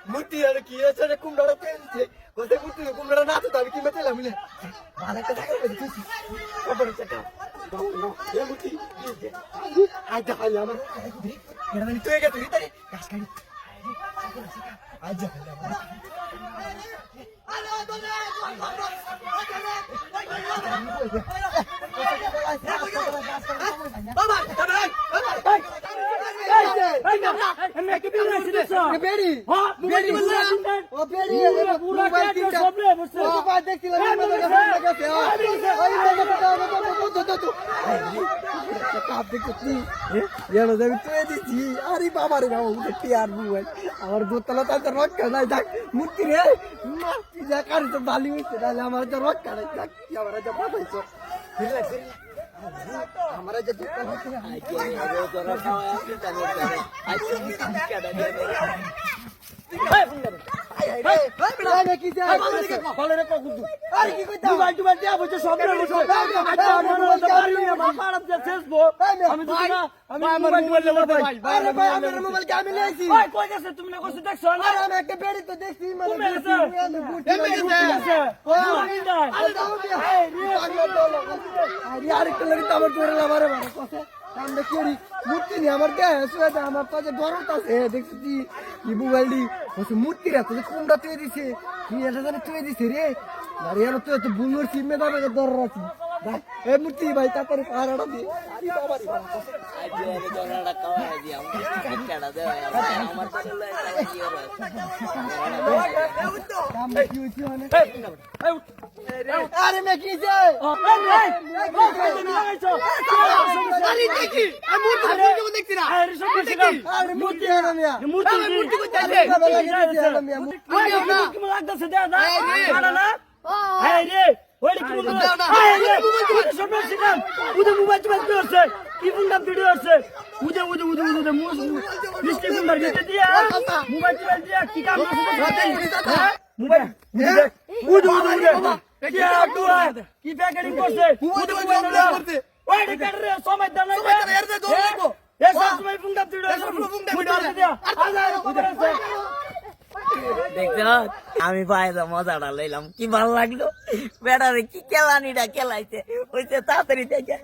मूर्ति की कुमड़ा पेलছে ওতে मूर्ति कुमड़ा না তো আমি কি মেতেলাম মিলে ভালো একটা জায়গা পেয়েছি তারপরে চাকা এই मूर्ति আজ দেখালে আমার এটা মানে তুই গেছিস ভিতরে কাজ করি আজ দেখালে আরে দোলে বাবা বেড়ি বেড়ি ও বেড়ি পুরো তিনটা ও বাদ দেখছিলাম আরে বাবা রে বাবা উঠে আর বুয়াই আমার দোতলা তো রক্ষা নাই দেখ মূর্তি রে মাটি যা কারি তো ভালো হইছে তাহলে আমার তো রক্ষা নাই দেখ কি আমার যা পাঠাইছো हमारा जो दुकान है आई के वो जरा खाया है आई से क्या डाल दिया हाय बुंदा हाय हाय हाय मैं की जा बोले रे को गुदू अरे की कोई मोबाइल टुबाइल दिया बच्चे सब रे बच्चे अच्छा मैं पारब जे फेसबो আমি তো না আমি মোবাইল ভাই আরে ভাই আমার মোবাইল কে আমি লাইছি ভাই কই গেছে তুমি না কইছো দেখছো না আরে আমি একটা বেড়ি তো দেখছি মানে আরে কলরি তো আমার তোরে লামারে মানে কসে কাম দেখি মূর্তি নি আমার কে শুয়ে আমার তো যে ডরত আছে দেখছি কি মোবাইলডি ওসে মূর্তি রে তো কুমড়া তুই দিছে কি এটা জানি তুই দিছে রে আরে আর তুই তো বুলুর সিমে দাবে ডর রাখি ভাই এ মূর্তি ভাই তাড়াতাড়ি পাহাড়টা দি আরে বাবা রে বাবা আই দিয়ে ডরাটা কাওয়া দি আমি কেডা দে আমার তো লাগে কি হবে কাম দেখি হইছে মানে আরে মে কি যে আরে দেখি আমি মূর্তি দেখছি না আরে সব দেখছি আরে মূর্তি না মিয়া মূর্তি মূর্তি কই যাচ্ছে কি লাগতেছে দে না না এই রে ওই কি বলছ এই রে সব দেখছি না উদে মোবাইল আছে কি বুন্ডা ভিডিও আছে উদে মিষ্টি বুন্ডার ভিতরে দিয়া মোবাইল দিয়া কি কাম আছে মোবাইল উদে কি আটুয়া কি প্যাকেটিং করছে উদে মোবাইল করতে ওই টিকেট রে সময় দাও না এর দে দৌড় লাগবো এ সব সময় বুন্ডা ভিডিও দিয়া দেখছো আমি পায়দা মজাটা লইলাম কি ভালো লাগলো বেড়ারে কি খেলানিটা খেলাইছে ওইতে তাড়াতাড়ি দেখে